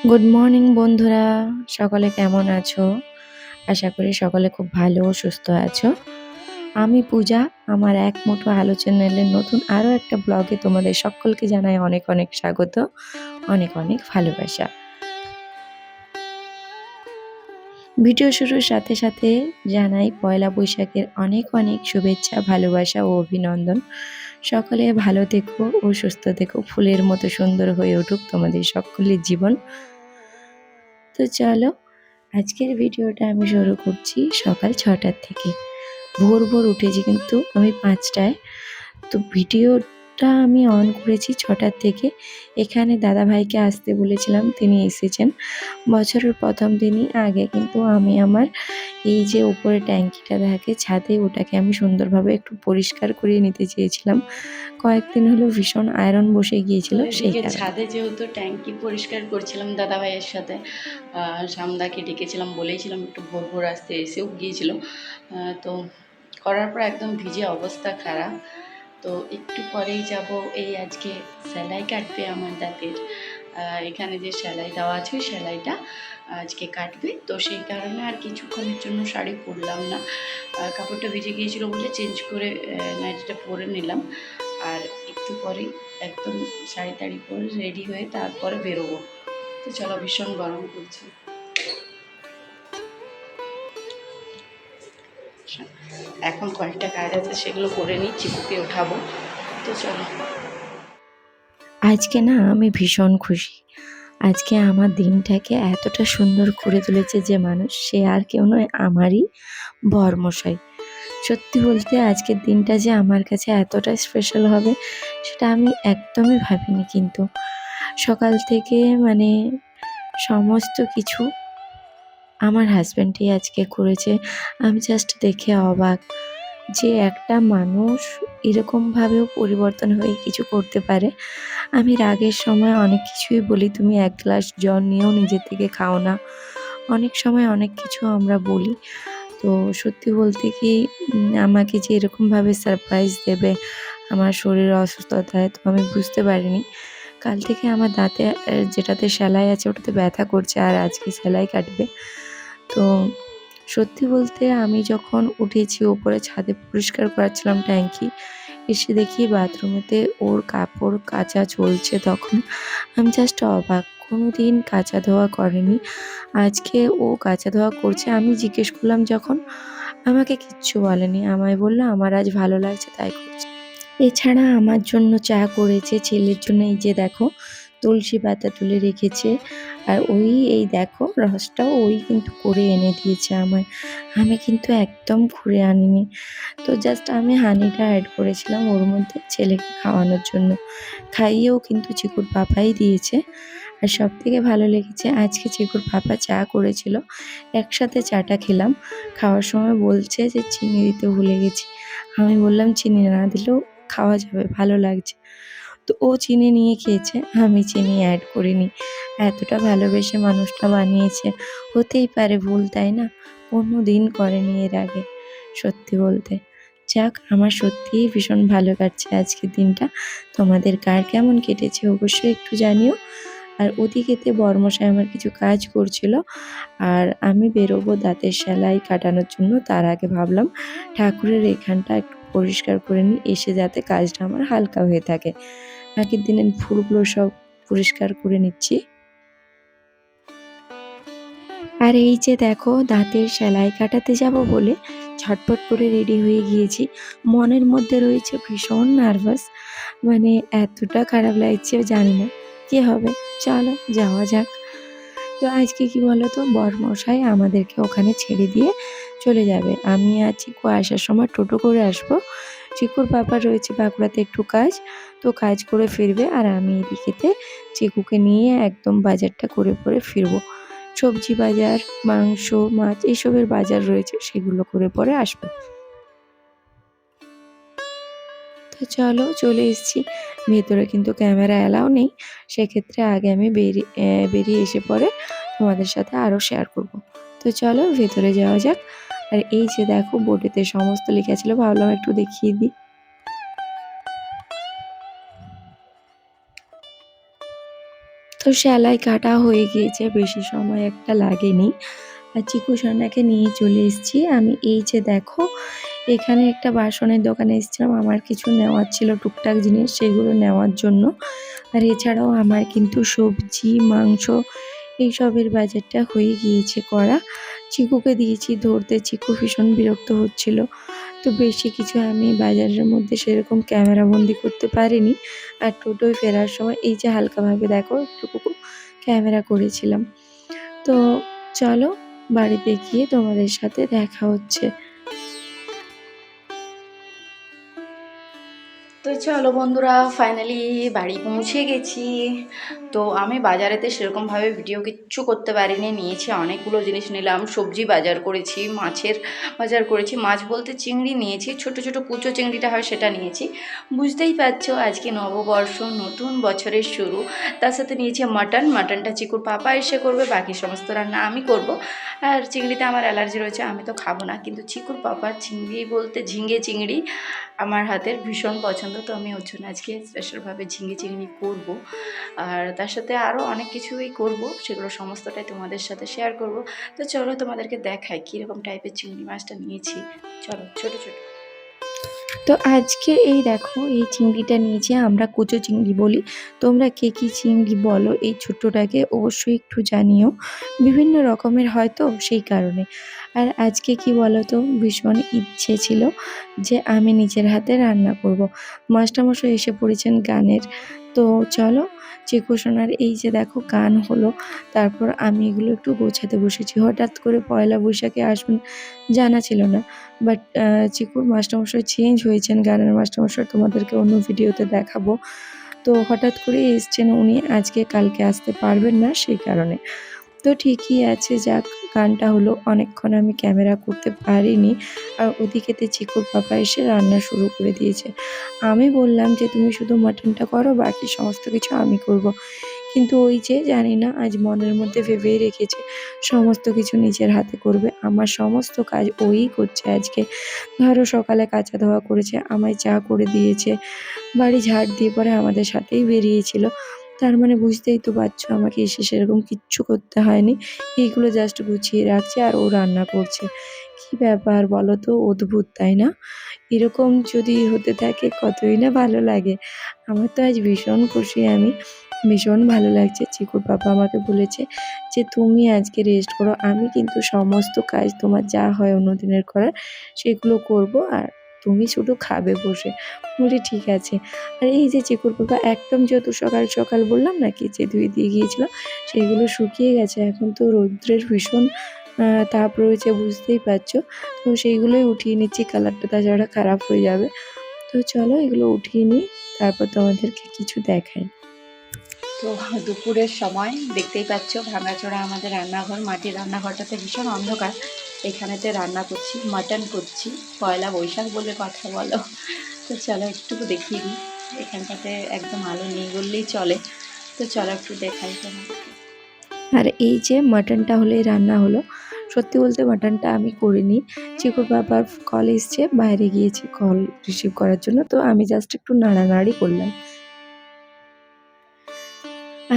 Good morning বন্ধুরা, সকলে কেমন আছো? আশা করি সকলে খুব ভালো ও সুস্থ আছো। আমি পূজা, আমার এক মুঠো আলো চ্যানেলের নতুন আরও একটা ব্লগে তোমাদের সকলকে জানাই অনেক অনেক স্বাগত, অনেক অনেক ভালোবাসা। ভিডিও শুরুর সাথে সাথে জানাই পয়লা বৈশাখের অনেক অনেক শুভেচ্ছা, ভালোবাসা ও অভিনন্দন। সকলে ভালো থেকো ও সুস্থ থেকো, ফুলের মতো সুন্দর হয়ে উঠুক তোমাদের সকলের জীবন। তো চলো, আজকের ভিডিওটা আমি শুরু করছি সকাল 6টার থেকে। ভোর ভোর উঠেছি কিন্তু আমি 5টায়। তো ভিডিওটা আমি অন করেছি 6টার থেকে। এখানে দাদাভাইকে আসতে বলেছিলাম, তিনি এসেছেন বছরের প্রথম দিনই। আগে কিন্তু আমি আমার এই যে উপরে ট্যাঙ্কিটা থাকে ছাদে, ওটাকে আমি সুন্দরভাবে একটু পরিষ্কার করিয়ে নিতে চেয়েছিলাম। কয়েকদিন হলো ভীষণ আয়রন বসে তো গিয়েছিল, সেই এদিকে কারণে। ছাদে যেহেতু ট্যাঙ্কি পরিষ্কার করছিলাম দাদা ভাইয়ের সাথে, শ্যামদাকে ডেকেছিলাম, বলেইছিলাম একটু ভোর ভোর আসতে, এসেও গিয়েছিল। তো করার পর একদম ভিজে অবস্থা খারাপ। তো একটু পরেই যাব, এই আজকে সেলাই কাটবে আমার দাঁতের। এখানে যে সেলাই দেওয়া আছে ওই সেলাইটা আজকে কাটবে, তো সেই কারণে আর কিছুক্ষণের জন্য শাড়ি পরলাম না। কাপড়টা ভিজে গিয়েছিল বলে চেঞ্জ করে নাইটিটা পরে নিলাম। আর একটু পরেই একদম শাড়ি টাড়ি পরে রেডি হয়ে তারপরে বেরোবো। তো চলো, ভীষণ গরম করছে। এখন কয়েকটা কাজ আছে, সেগুলো করে নিই, চিকুকে ওঠাবো। তো চলো। আজকে না আমি ভীষণ খুশি। আজকে আমার দিনটাকে এতটা সুন্দর করে তুলেছে যে মানুষ, সে আর কেউ নয়, আমারই বরমশাই। সত্যি বলতে আজকের দিনটা যে আমার কাছে এতটা স্পেশাল হবে সেটা আমি একদমই ভাবিনি। কিন্তু সকাল থেকে মানে সমস্ত কিছু আমার হাজব্যান্ডই আজকে করেছে। আমি জাস্ট দেখে অবাক যে একটা মানুষ এরকমভাবেও পরিবর্তন হয়ে কিছু করতে পারে। আমি রাগের সময় অনেক কিছুই বলি, তুমি এক গ্লাস জল নিয়েও নিজের থেকে খাও না। অনেক সময় অনেক কিছু আমরা বলি। তো সত্যি বলতে কি, আমাকে যে এরকমভাবে সারপ্রাইজ দেবে আমার শরীরে অসুস্থতায়, তো আমি বুঝতে পারিনি। কাল থেকে আমার দাঁতে যেটাতে সেলাই আছে ওটাতে ব্যথা করছে, আর আজকে সেলাই কাটবে। তো সত্যি বলতে আমি যখন উঠেছি ওপরে ছাদে পরিষ্কার করাচ্ছিলাম ট্যাঙ্কি, এসে দেখি বাথরুমেতে ওর কাপড় কাচা চলছে। তখন আমি জাস্ট অবাক, কোনোদিন কাচা ধোয়া করেনি, আজকে ও কাচা ধোয়া করছে। আমি জিজ্ঞেস করলাম যখন, আমাকে কিচ্ছু বলেনি, আমায় বললো আমার আজ ভালো লাগছে তাই করছে। এছাড়া আমার জন্য চা করেছে, ছেলের জন্য এই যে দেখো তুলসী পাতা তুলে রেখেছে। আর ওই এই দেখো রসটাও ওই কিন্তু করে এনে দিয়েছে আমায়, আমি কিন্তু একদম খুঁড়ে আনিনি। তো জাস্ট আমি হানিটা অ্যাড করেছিলাম ওর মধ্যে ছেলেকে খাওয়ানোর জন্য। খাইয়েও কিন্তু চিকুর পাপাই দিয়েছে। আর সবথেকে ভালো লেগেছে আজকে চিকুর পাপা চা করেছিল, একসাথে চাটা খেলাম। খাওয়ার সময় বলছে যে চিনি দিতে ভুলে গেছি। আমি বললাম চিনি না দিলেও খাওয়া যাবে, ভালো লাগছে। তো ও চিনি নিয়ে খেয়েছে, আমি চিনি অ্যাড করিনি। এতটা ভালোবেসে মানুষটা বানিয়েছে, হতেই পারে ভুল, তাই না? কোনোদিন করেনি এর আগে, সত্যি বলতে। যাক, আমার সত্যিই ভীষণ ভালো কাটছে আজকের দিনটা। তোমাদের কার কেমন কেটেছে অবশ্যই একটু জানিও। আর ওদিকেতে বরমশাই আমার কিছু কাজ করছিল, আর আমি বেরোবো দাঁতের সেলাই কাটানোর জন্য। তার আগে ভাবলাম ঠাকুরের এখানটা একটু পরিষ্কার করে নিই, এসে যাতে কাজটা আমার হালকা হয়ে থাকে। আগের দিনের ফুলগুলো সব পরিষ্কার করে নিচ্ছি। আর এই যে দেখো দাঁতের সেলাই কাটাতে যাব বলে ঝটপট করে রেডি হয়ে গিয়েছি। মনের মধ্যে রয়েছে ভীষণ নার্ভাস, মানে এতটা খারাপ লাগছে জানি না কি হবে। চলো যাওয়া যাক। তো আজকে কি বলতো, বরমশাই আমাদেরকে ওখানে ছেড়ে দিয়ে চলে যাবে। আমি আর চিকু আসার সময় টোটো করে আসবো। চিকুর পাপার রয়েছে বাঁকুড়াতে একটু কাজ, তো কাজ করে ফিরবে। আর আমি এদিকেতে চিকুকে নিয়ে একদম বাজারটা করে পরে ফিরবো। সবজি বাজার, মাংস, মাছ এইসবের বাজার রয়েছে, সেগুলো করে পরে আসবো। তো চলো, চলে এসেছি। ভেতরে কিন্তু ক্যামেরা অ্যালাউ নেই, সেক্ষেত্রে আগে আমি বেরিয়ে এসে পরে তোমাদের সাথে আরও শেয়ার করব। তো চলো ভেতরে যাওয়া যাক। আর এই যে দেখো বোর্ডেতে সমস্ত লেখা ছিল, ভাবলাম একটু দেখিয়ে দিই। তো সেলাই কাটা হয়ে গিয়েছে, বেশি সময় একটা লাগেনি। আর চিকু সোনাকে নিয়ে চলে এসেছি আমি। এই যে দেখো, এখানে একটা বাসনের দোকানে এসেছিলাম, আমার কিছু নেওয়ার ছিল টুকটাক জিনিস, সেগুলো নেওয়ার জন্য। আর এছাড়াও আমার কিন্তু সবজি, মাংস এইসবের বাজারটা হয়ে গিয়েছে করা। চিকুকে দিয়েছি ধরতে, চিকু ভীষণ বিরক্ত হচ্ছিল। তো বেশি কিছু আমি বাজারের মধ্যে সেরকম ক্যামেরা বন্দি করতে পারিনি। আর টোটোয় ফেরার সময় এই যে হালকাভাবে দেখো একটুকু ক্যামেরা করেছিলাম। তো চলো বাড়িতে গিয়ে তোমাদের সাথে দেখা হচ্ছে। তো চলো বন্ধুরা, ফাইনালি বাড়ি পৌঁছে গেছি। তো আমি বাজারেতে সেরকমভাবে ভিডিও কিচ্ছু করতে পারিনি, নিয়েছি অনেকগুলো জিনিস নিলাম। সবজি বাজার করেছি, মাছের বাজার করেছি, মাছ বলতে চিংড়ি নিয়েছি, ছোট ছোট কুচো চিংড়িটা হয় সেটা নিয়েছি। বুঝতেই পারছো আজকে নববর্ষ, নতুন বছরের শুরু। তার সাথে নিয়েছি মাটন, মাটনটা চিকুর পাপা এসে করবে, বাকি সমস্ত রান্না আমি করব। আর চিংড়িতে আমার অ্যালার্জি রয়েছে, আমি তো খাবো না, কিন্তু চিকুর পাপার চিংড়ি বলতে ঝিঙে চিংড়ি আমার হাতের ভীষণ পছন্দ। তো আমি ওর জন্য আজকে স্পেশালভাবে ঝিঙে চিংড়ি করব। আর তার সাথে আরও অনেক কিছুই করব, সেগুলো সমস্তটাই তোমাদের সাথে শেয়ার করব। তো চলো তোমাদেরকে দেখাই কীরকম টাইপের চিংড়ি মাছটা নিয়েছি। চলো, ছোট ছোট। তো আজকে এই দেখো, এই চিংড়িটা নিয়েছি, আমরা কুচো চিংড়ি বলি। তোমরা কে কী চিংড়ি বলো এই ছোট্টটাকে অবশ্যই একটু জানিও। বিভিন্ন রকমের হয়তো সেই কারণে। আর আজকে কি বলো তো, ভীষণ ইচ্ছে ছিল যে আমি নিজের হাতে রান্না করব। মাস্টারমশাই এসে পড়েছেন গানের। তো চলো, চিকু সোনার এই যে দেখো গান হলো, তারপর আমি এগুলো একটু গোছাতে বসেছি। হঠাৎ করে পয়লা বৈশাখে আসবেন জানা ছিল না, বাট চিকুর মাস্টারমশাই চেঞ্জ হয়েছেন, গানের মাস্টারমশাই, তোমাদেরকে অন্য ভিডিওতে দেখাবো। তো হঠাৎ করে এসছেন উনি, আজকে কালকে আসতে পারবেন না সেই কারণে। তো ঠিকই আছে, যাক, গানটা হলো। অনেকক্ষণ আমি ক্যামেরা করতে পারিনি। আর ওদিকেতে চিকুর পাপা এসে রান্না শুরু করে দিয়েছে। আমি বললাম যে তুমি শুধু মাটনটা করো, বাকি সমস্ত কিছু আমি করব। কিন্তু ওই যে জানি না, আজ মনের মধ্যে ভেবেই রেখেছে সমস্ত কিছু নিজের হাতে করবে। আমার সমস্ত কাজ ওই করছে আজকে। ধরো সকালে কাচা ধোয়া করেছে, আমায় চা করে দিয়েছে, বাড়ি ঝাড় দিয়ে পরে আমাদের সাথেই বেরিয়েছিল। তার মানে বুঝতেই তো পারছো, আমাকে এসে সেরকম কিচ্ছু করতে হয়নি। এইগুলো জাস্ট গুছিয়ে রাখছে আর ও রান্না করছে। কি ব্যাপার বলো তো, অদ্ভুত তাই না? এরকম যদি হতে থাকে কতই না ভালো লাগে। আমার তো আজ ভীষণ খুশি আমি, ভীষণ ভালো লাগছে। চিকুর পাপা আমাকে বলেছে যে তুমি আজকে রেস্ট করো, আমি কিন্তু সমস্ত কাজ তোমার যা হয় অন্যদিনের করার সেগুলো করব, আর তুমি শুধু খাবে বসে। বলি ঠিক আছে। আর এই যে চিকুর পাপা একদম যেহেতু সকাল সকাল বললাম না কি যে ধুয়ে দিয়ে গিয়েছিল, সেগুলো শুকিয়ে গেছে। এখন তো রৌদ্রের ভীষণ তাপ রয়েছে, বুঝতেই পারছো। তো সেইগুলোই উঠিয়ে নিচ্ছি, কালারটা তাছাড়া খারাপ হয়ে যাবে। তো চলো এগুলো উঠিয়ে নিই, তারপর তোমাদেরকে কিছু দেখাই। তো দুপুরের সময় দেখতেই পাচ্ছ, ভাঙাচোরা আমাদের রান্নাঘর, মাটির রান্নাঘরটাতে ভীষণ অন্ধকার। এখানেতে রান্না করছি, মাটন করছি। পয়লা বৈশাখ বলে কথা বলো। তো চলো একটুকু দেখিয়ে দিই। এখানটাতে একদম আলো নেই বললেই চলে। তো চলো একটু দেখাই তোমাদেরকে। আর এই যে মাটনটা হলেই রান্না হলো। সত্যি বলতে মাটনটা আমি করিনি। চিকুর বাবার কল এসছে, বাইরে গিয়েছি কল রিসিভ করার জন্য। তো আমি জাস্ট একটু নাড়ানাড়ি করলাম।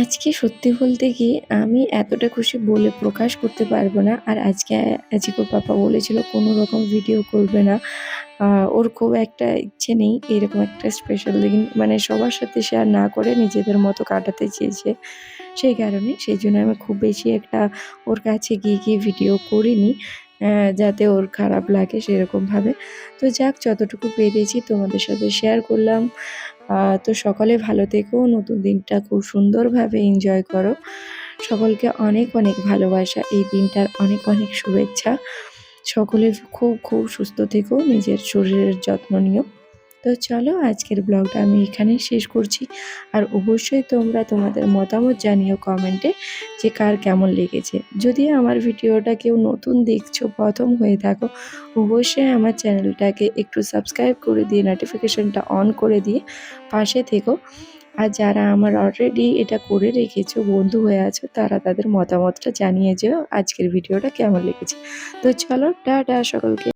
আজকে সত্যি বলতে কি আমি এতটা খুশি বলে প্রকাশ করতে পারবো না। আর আজকে চিকুর পাপা বলেছিল কোনো রকম ভিডিও করবে না। ওর খুব একটা ইচ্ছে নেই এরকম একটা স্পেশাল দিন, মানে সবার সাথে শেয়ার না করে নিজেদের মতো কাটাতে চেয়েছে। সেই কারণে সেইজন্য আমি খুব বেশি একটা ওর কাছে গিয়ে ভিডিও করিনি, যাতে ওর খারাপ লাগে সেরকমভাবে। তো যাক, যতটুকু পেরেছি তোমাদের সাথে শেয়ার করলাম। তো সকলে ভালো থেকো, নতুন দিনটা খুব সুন্দরভাবে এনজয় করো। সকলকে অনেক অনেক ভালোবাসা, এই দিনটার অনেক অনেক শুভেচ্ছা। সকলে খুব খুব সুস্থ থেকো, নিজের শরীরের যত্ন নিও। তো চলো আজকের ব্লগটা আমি এখানেই শেষ করছি। আর অবশ্যই তোমরা তোমাদের মতামত জানিও কমেন্টে যে কার কেমন লেগেছে। যদি আমার ভিডিওটা কেউ নতুন দেখছো, প্রথম হয়ে থাকো, অবশ্যই আমার চ্যানেলটাকে একটু সাবস্ক্রাইব করে দিয়ে নোটিফিকেশনটা অন করে দিয়ে পাশে থেকো। আর যারা আমার অলরেডি এটা করে রেখেছো, বন্ধু হয়ে আছো, তারা তাদের মতামতটা জানিয়ে যেও আজকের ভিডিওটা কেমন লেগেছে। তো চলো, টাটা সকলকে।